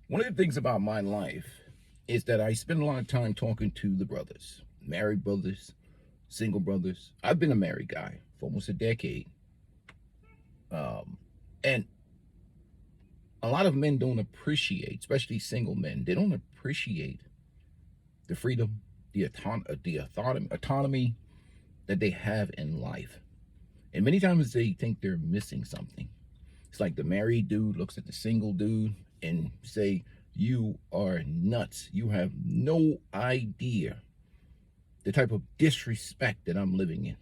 One of the things about my life is that I spend a lot of time talking to the brothers, married brothers, single brothers. I've been a married guy for almost a decade. And a lot of men don't appreciate, especially single men, they don't appreciate the freedom, the autonomy that they have in life. And many times they think they're missing something. It's like the married dude looks at the single dude and say, "You are nuts. You have no idea the type of disrespect that I'm living in."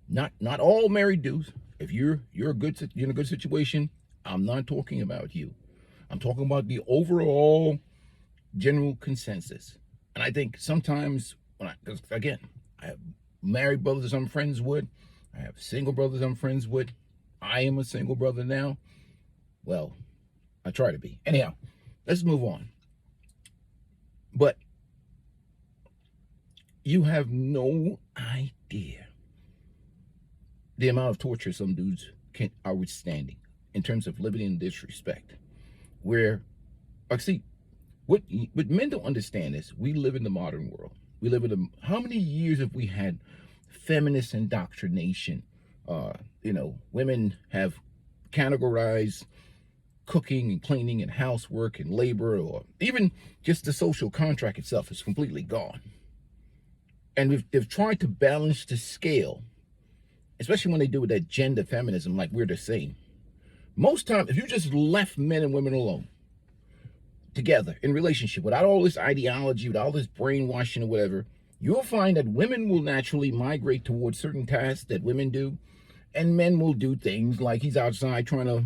Not all married dudes. If you're in a good situation, I'm not talking about you. I'm talking about the overall general consensus. And I think sometimes because again, I have married brothers I'm friends with, I have single brothers I'm friends with. I am a single brother now. Well, I try to be. Anyhow, let's move on. But you have no idea the amount of torture some dudes are withstanding in terms of living in disrespect. Where, like, see, what men don't understand is we live in the modern world. We live in how many years have we had feminist indoctrination? Women have categorized cooking and cleaning and housework and labor, or even just the social contract itself is completely gone. And they've tried to balance the scale, especially when they do with that gender feminism, like we're the same. Most times, if you just left men and women alone, together in relationship, without all this ideology, without all this brainwashing or whatever, you'll find that women will naturally migrate towards certain tasks that women do, and men will do things like he's outside trying to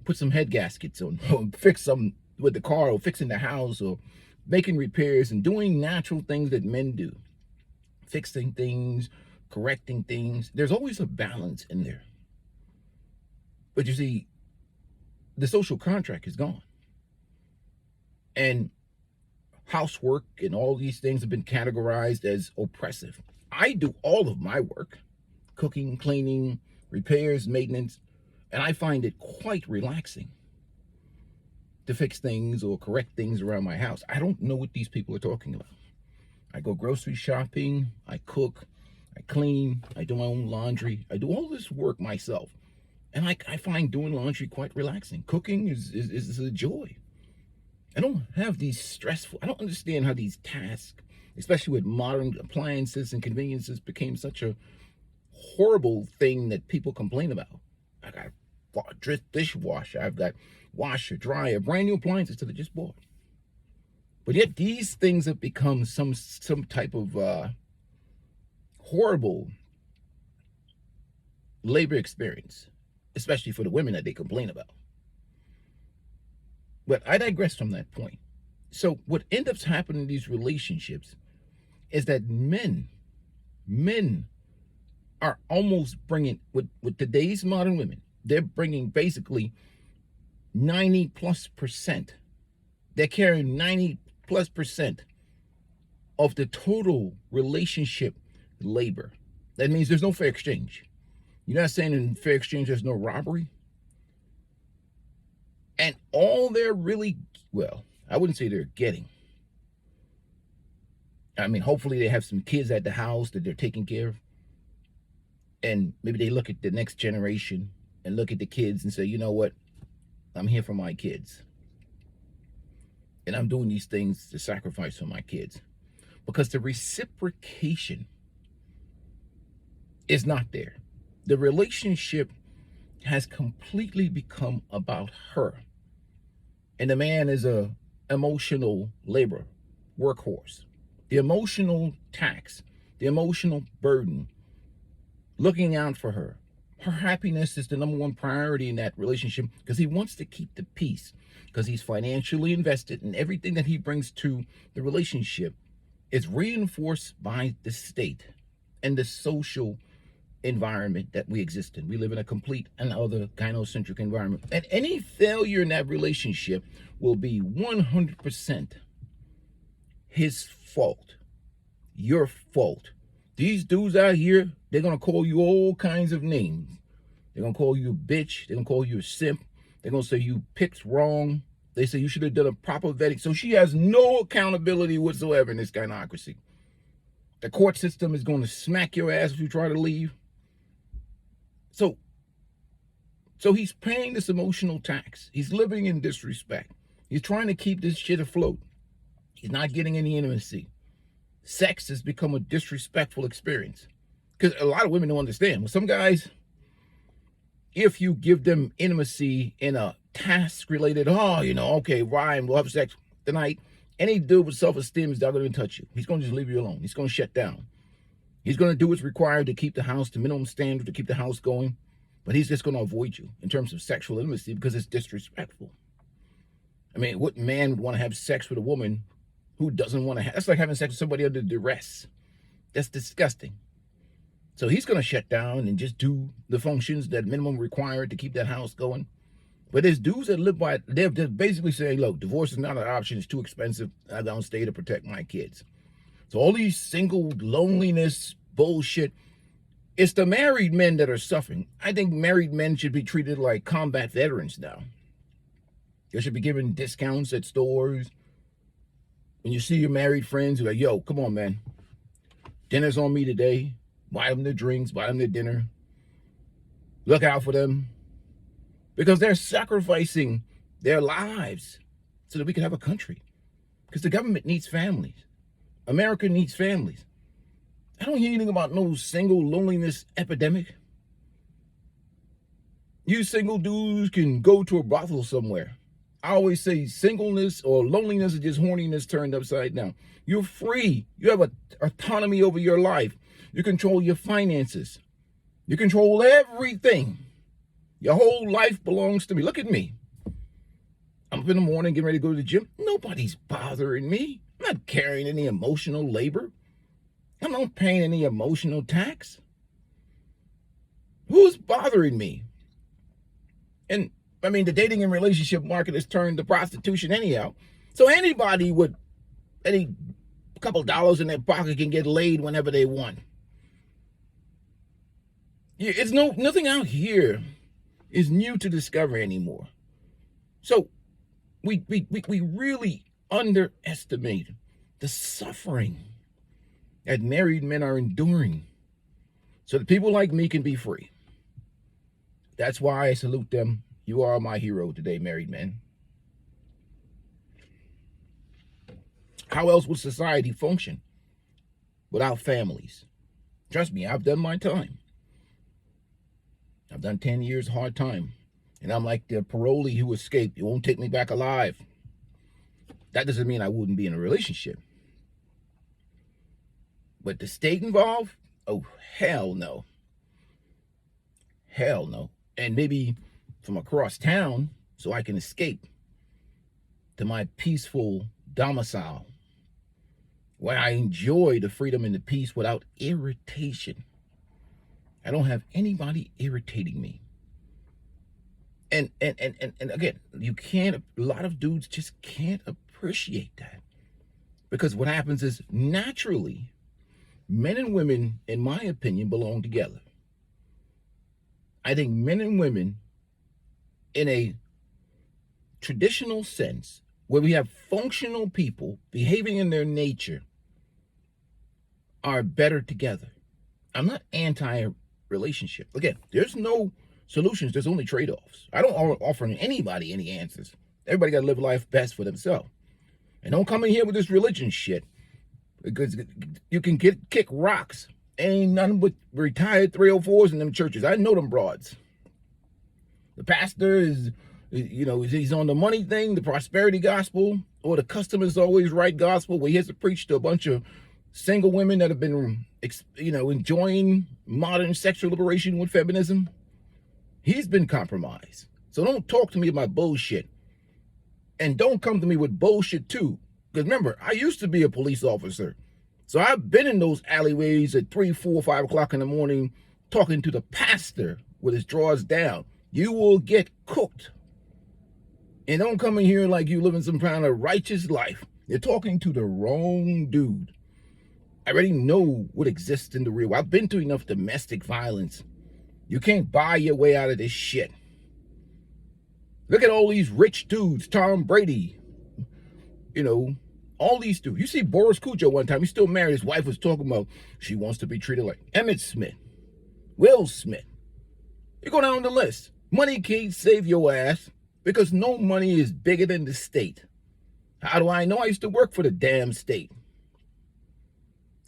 put some head gaskets on, or fix some with the car, or fixing the house, or making repairs and doing natural things that men do, fixing things, correcting things. There's always a balance in there. But you see, the social contract is gone. And housework and all these things have been categorized as oppressive. I do all of my work, cooking, cleaning, repairs, maintenance, and I find it quite relaxing to fix things or correct things around my house. I don't know what these people are talking about. I go grocery shopping, I cook, I clean, I do my own laundry, I do all this work myself. And I find doing laundry quite relaxing. Cooking is a joy. I don't have I don't understand how these tasks, especially with modern appliances and conveniences, became such a horrible thing that people complain about. I got dishwasher, I've got washer, dryer, brand new appliances that I just bought. But yet these things have become some type of horrible labor experience, especially for the women that they complain about. But I digress from that point. So what ends up happening in these relationships is that men are almost bringing, with today's modern women, they're bringing basically 90+%. They're carrying 90+% of the total relationship labor. That means there's no fair exchange. You're not saying in fair exchange there's no robbery. And all they're really, well, I wouldn't say they're getting. I mean, hopefully they have some kids at the house that they're taking care of. And maybe they look at the next generation and look at the kids and say, you know what? I'm here for my kids. And I'm doing these things to sacrifice for my kids. Because the reciprocation is not there. The relationship has completely become about her. And the man is a emotional labor workhorse. The emotional tax, the emotional burden, looking out for her. Her happiness is the number one priority in that relationship because he wants to keep the peace, because he's financially invested, and everything that he brings to the relationship is reinforced by the state and the social environment that we exist in. We live in a complete and other gynocentric environment. And any failure in that relationship will be 100% his fault, your fault. These dudes out here, they're going to call you all kinds of names. They're going to call you a bitch. They're going to call you a simp. They're going to say you picked wrong. They say you should have done a proper vetting. So she has no accountability whatsoever in this gynocracy. The court system is going to smack your ass if you try to leave. So he's paying this emotional tax. He's living in disrespect. He's trying to keep this shit afloat. He's not getting any intimacy. Sex has become a disrespectful experience. Because a lot of women don't understand. Well, some guys, if you give them intimacy in a task-related, okay, Ryan, we'll have sex tonight. Any dude with self-esteem is not going to touch you. He's going to just leave you alone. He's going to shut down. He's going to do what's required to keep the house to minimum standard, to keep the house going. But he's just going to avoid you in terms of sexual intimacy because it's disrespectful. I mean, what man would want to have sex with a woman who doesn't want to have? That's like having sex with somebody under duress. That's disgusting. So he's going to shut down and just do the functions that minimum required to keep that house going. But there's dudes that live by it. They're basically saying, look, divorce is not an option. It's too expensive. I don't stay to protect my kids. So all these single loneliness bullshit, it's the married men that are suffering. I think married men should be treated like combat veterans now. They should be given discounts at stores. When you see your married friends, you're like, yo, come on, man. Dinner's on me today. Buy them their drinks, buy them their dinner. Look out for them. Because they're sacrificing their lives so that we can have a country. Because the government needs families. America needs families. I don't hear anything about no single loneliness epidemic. You single dudes can go to a brothel somewhere. I always say singleness or loneliness is just horniness turned upside down. You're free. You have autonomy over your life. You control your finances. You control everything. Your whole life belongs to me. Look at me. I'm up in the morning getting ready to go to the gym. Nobody's bothering me. I'm not carrying any emotional labor. I'm not paying any emotional tax. Who's bothering me? And I mean, the dating and relationship market has turned to prostitution anyhow. So anybody with any couple dollars in their pocket can get laid whenever they want. It's nothing out here is new to discover anymore. So we really underestimate the suffering that married men are enduring so that people like me can be free. That's why I salute them. You are my hero today, married men. How else would society function without families? Trust me, I've done my time. I've done 10 years hard time. And I'm like the parolee who escaped. You won't take me back alive. That doesn't mean I wouldn't be in a relationship. But the state involved? Oh, hell no. Hell no. And maybe from across town so I can escape to my peaceful domicile where I enjoy the freedom and the peace without irritation. I don't have anybody irritating me. And again, a lot of dudes just can't appreciate that. Because what happens is naturally, men and women, in my opinion, belong together. I think men and women, in a traditional sense, where we have functional people behaving in their nature, are better together. I'm not anti-relationship. Again, there's no solutions. There's only trade-offs. I don't offer anybody any answers. Everybody got to live life best for themselves. And don't come in here with this religion shit, because you can kick rocks. Ain't nothing but retired 304s in them churches. I know them broads. The pastor is, he's on the money thing, the prosperity gospel, or the customer's always right gospel, where he has to preach to a bunch of single women that have been, enjoying modern sexual liberation with feminism. He's been compromised. So don't talk to me about bullshit. And don't come to me with bullshit too. Because remember, I used to be a police officer. So I've been in those alleyways at 3, 4, 5 o'clock in the morning talking to the pastor with his drawers down. You will get cooked. And don't come in here like you living some kind of righteous life. You're talking to the wrong dude. I already know what exists in the real world. I've been through enough domestic violence. You can't buy your way out of this shit. Look at all these rich dudes, Tom Brady, you know, all these dudes. You see Boris Cujo one time, he's still married. His wife was talking about she wants to be treated like Emmett Smith, Will Smith. You go down the list. Money can't save your ass because no money is bigger than the state. How do I know? I used to work for the damn state.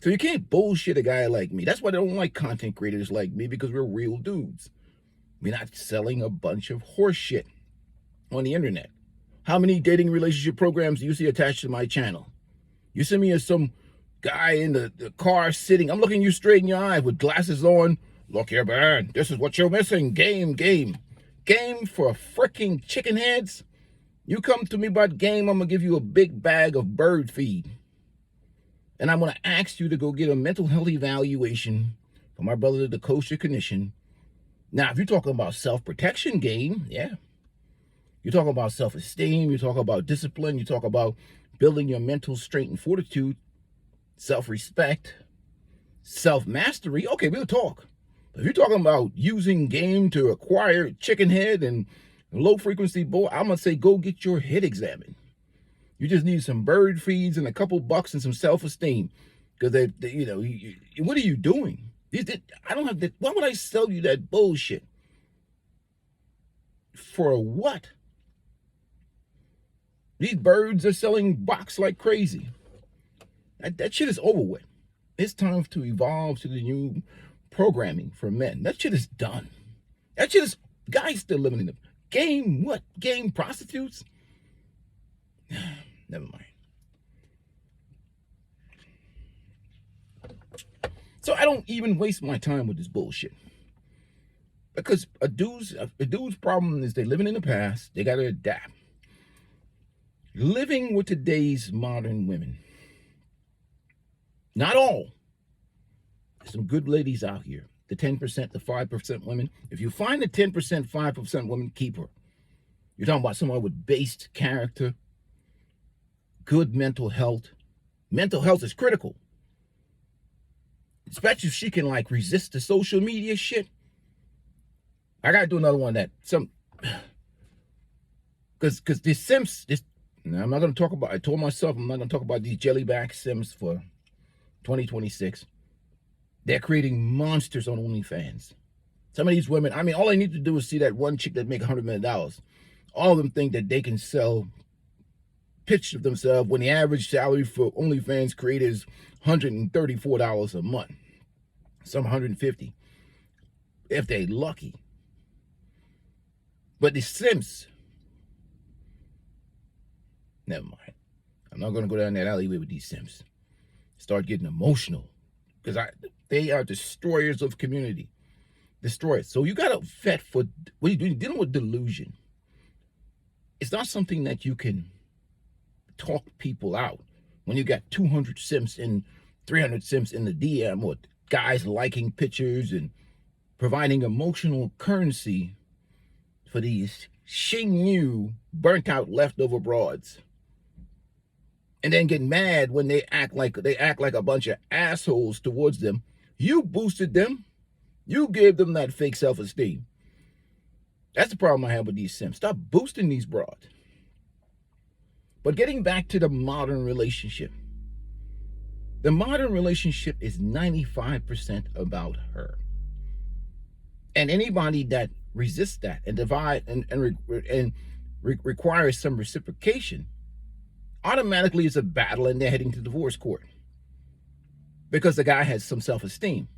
So you can't bullshit a guy like me. That's why they don't like content creators like me, because we're real dudes. We're not selling a bunch of horse shit on the internet. How many dating relationship programs do you see attached to my channel? You see me as some guy in the car sitting, I'm looking you straight in your eye with glasses on. Look here, man, this is what you're missing. Game. Game for freaking chicken heads? You come to me about game, I'm going to give you a big bag of bird feed. And I'm going to ask you to go get a mental health evaluation from my brother, the kosher clinician. Now, if you're talking about self-protection game, yeah. You're talking about self-esteem. You're talking about discipline. You talk about building your mental strength and fortitude, self-respect, self-mastery. Okay, we'll talk. But if you're talking about using game to acquire chicken head and low-frequency bull, I'm going to say go get your head examined. You just need some bird feeds and a couple bucks and some self-esteem. Because, what are you doing? I don't have that. Why would I sell you that bullshit? For what? These birds are selling box like crazy. That shit is over with. It's time to evolve to the new programming for men. That shit is done. That shit is, guys still living in the game. What? Game prostitutes? Never mind. So I don't even waste my time with this bullshit. Because a dude's problem is they're living in the past. They got to adapt. Living with today's modern women. Not all. There's some good ladies out here. The 10%, the 5% women. If you find the 10%, 5% women, keep her. You're talking about someone with based character, good mental health. Mental health is critical. Especially if she can resist the social media shit. I gotta do another one that because these Sims, I'm not gonna talk about. I told myself I'm not gonna talk about these jellyback Sims for 2026. They're creating monsters on OnlyFans. Some of these women, all I need to do is see that one chick that make $100 million. All of them think that they can sell pictures of themselves when the average salary for OnlyFans creators is $134 a month. Some $150, if they're lucky. But the Sims, never mind. I'm not going to go down that alleyway with these Sims. Start getting emotional. Because they are destroyers of community. Destroyers. So you got to vet for, what are you doing? Dealing with delusion. It's not something that you can talk people out. When you got 200 Sims and 300 Sims in the DM, or guys liking pictures and providing emotional currency for these Xing burnt out leftover broads, and then get mad when they act like a bunch of assholes towards them. You boosted them. You gave them that fake self-esteem. That's the problem I have with these Sims. Stop boosting these broads. But getting back to the modern relationship. The modern relationship is 95% about her. And anybody that resists that and requires some reciprocation automatically is a battle, and they're heading to divorce court. Because the guy has some self-esteem.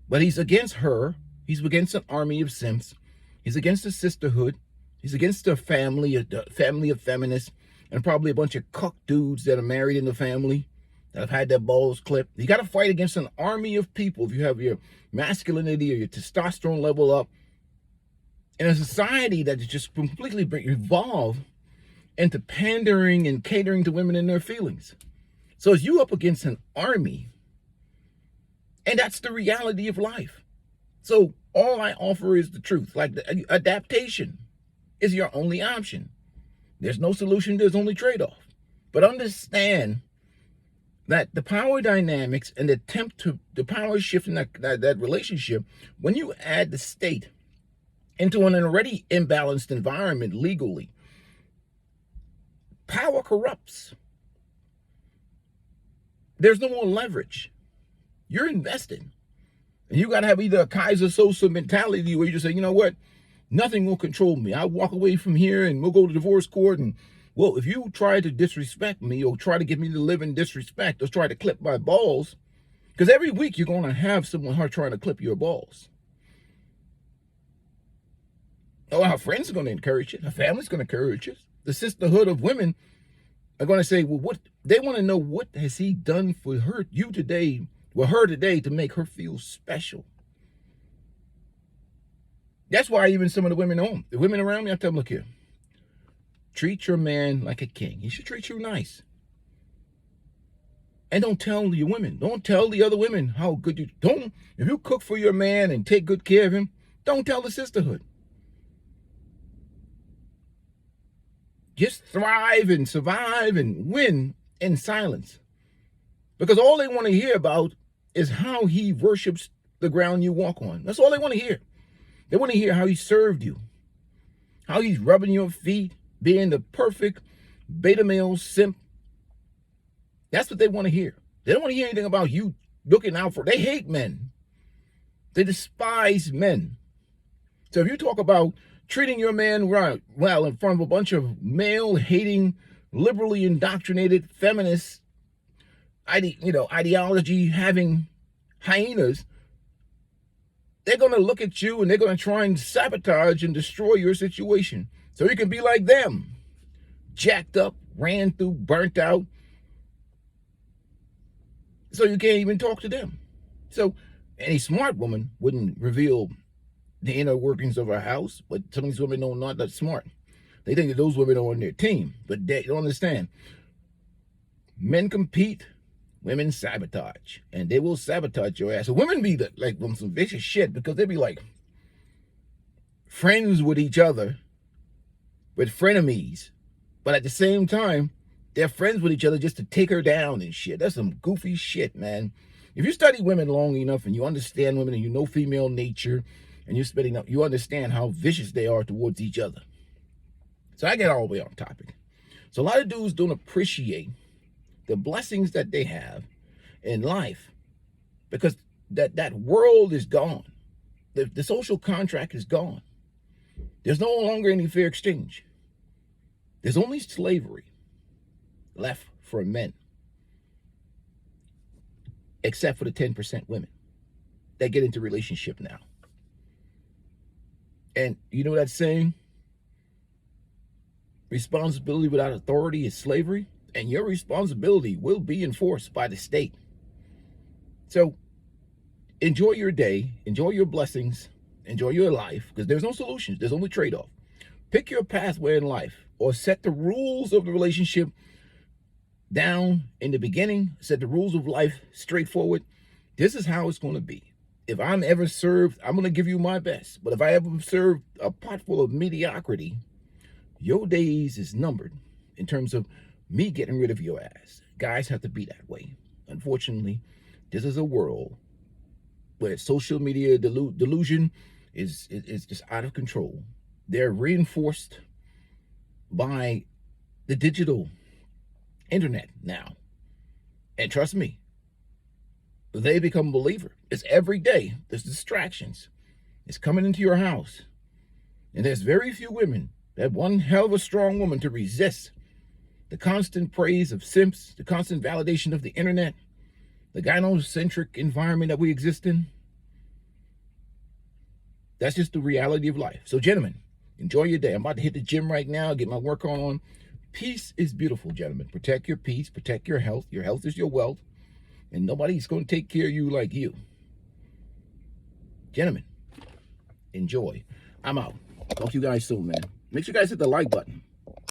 But he's against her. He's against an army of Sims. He's against the sisterhood. He's against the family of feminists, and probably a bunch of cuck dudes that are married in the family that have had their balls clipped. You got to fight against an army of people if you have your masculinity or your testosterone level up in a society that is just completely evolved into pandering and catering to women and their feelings. So it's you up against an army, and that's the reality of life. So all I offer is the truth. The adaptation is your only option. There's no solution, there's only trade-off. But understand that the power dynamics and the power shift in that relationship, when you add the state into an already imbalanced environment legally. Power corrupts. There's no more leverage. You're invested. And you got to have either a Kaiser Sosa mentality where you just say, you know what? Nothing will control me. I'll walk away from here and we'll go to divorce court. And, well, if you try to disrespect me or try to get me to live in disrespect or try to clip my balls, because every week you're going to have someone trying to clip your balls. Oh, our friends are going to encourage it. Our family's going to encourage it. The sisterhood of women are going to say, well, what they want to know, what has he done for her today to make her feel special? That's why even some of the women around me, I tell them, look here, treat your man like a king. He should treat you nice. And don't tell your women, don't tell the other women how good you, if you cook for your man and take good care of him, don't tell the sisterhood. Just thrive and survive and win in silence. Because all they want to hear about is how he worships the ground you walk on. That's all they want to hear. They want to hear how he served you, how he's rubbing your feet, being the perfect beta male simp. That's what they want to hear. They don't want to hear anything about you looking out for. They hate men. They despise men. So if you talk about treating your man right, well, in front of a bunch of male-hating, liberally indoctrinated feminists, ideology-having hyenas, they're going to look at you and they're going to try and sabotage and destroy your situation. So you can be like them, jacked up, ran through, burnt out, so you can't even talk to them. So any smart woman wouldn't reveal the inner workings of her house, but some of these women are not that smart. They think that those women are on their team, but they don't understand. Men compete, women sabotage, and they will sabotage your ass. So women be like on some vicious shit because they be like friends with each other, with frenemies, but at the same time, they're friends with each other just to take her down and shit. That's some goofy shit, man. If you study women long enough and you understand women and you know female nature and you understand how vicious they are towards each other. So I get all the way off topic. So a lot of dudes don't appreciate the blessings that they have in life because that world is gone. The social contract is gone. There's no longer any fair exchange. There's only slavery left for men, except for the 10% women that get into relationship now. And you know that saying, responsibility without authority is slavery, and your responsibility will be enforced by the state. So enjoy your day, enjoy your blessings, enjoy your life, because there's no solutions, there's only trade-off. Pick your pathway in life, or set the rules of the relationship down in the beginning, set the rules of life straightforward. This is how it's going to be. If I'm ever served, I'm going to give you my best. But if I ever serve a pot full of mediocrity, your days is numbered in terms of me getting rid of your ass. Guys have to be that way. Unfortunately, this is a world where social media delusion is just out of control. They're reinforced by the digital internet now. And trust me, they become a believer. It's every day. There's distractions. It's coming into your house. And there's very few women, that one hell of a strong woman to resist the constant praise of simps, the constant validation of the internet, the gynocentric environment that we exist in. That's just the reality of life. So gentlemen, enjoy your day. I'm about to hit the gym right now, get my work on. Peace is beautiful, gentlemen. Protect your peace, protect your health. Your health is your wealth. And nobody's going to take care of you like you. Gentlemen, enjoy. I'm out. Talk to you guys soon, man. Make sure you guys hit the like button.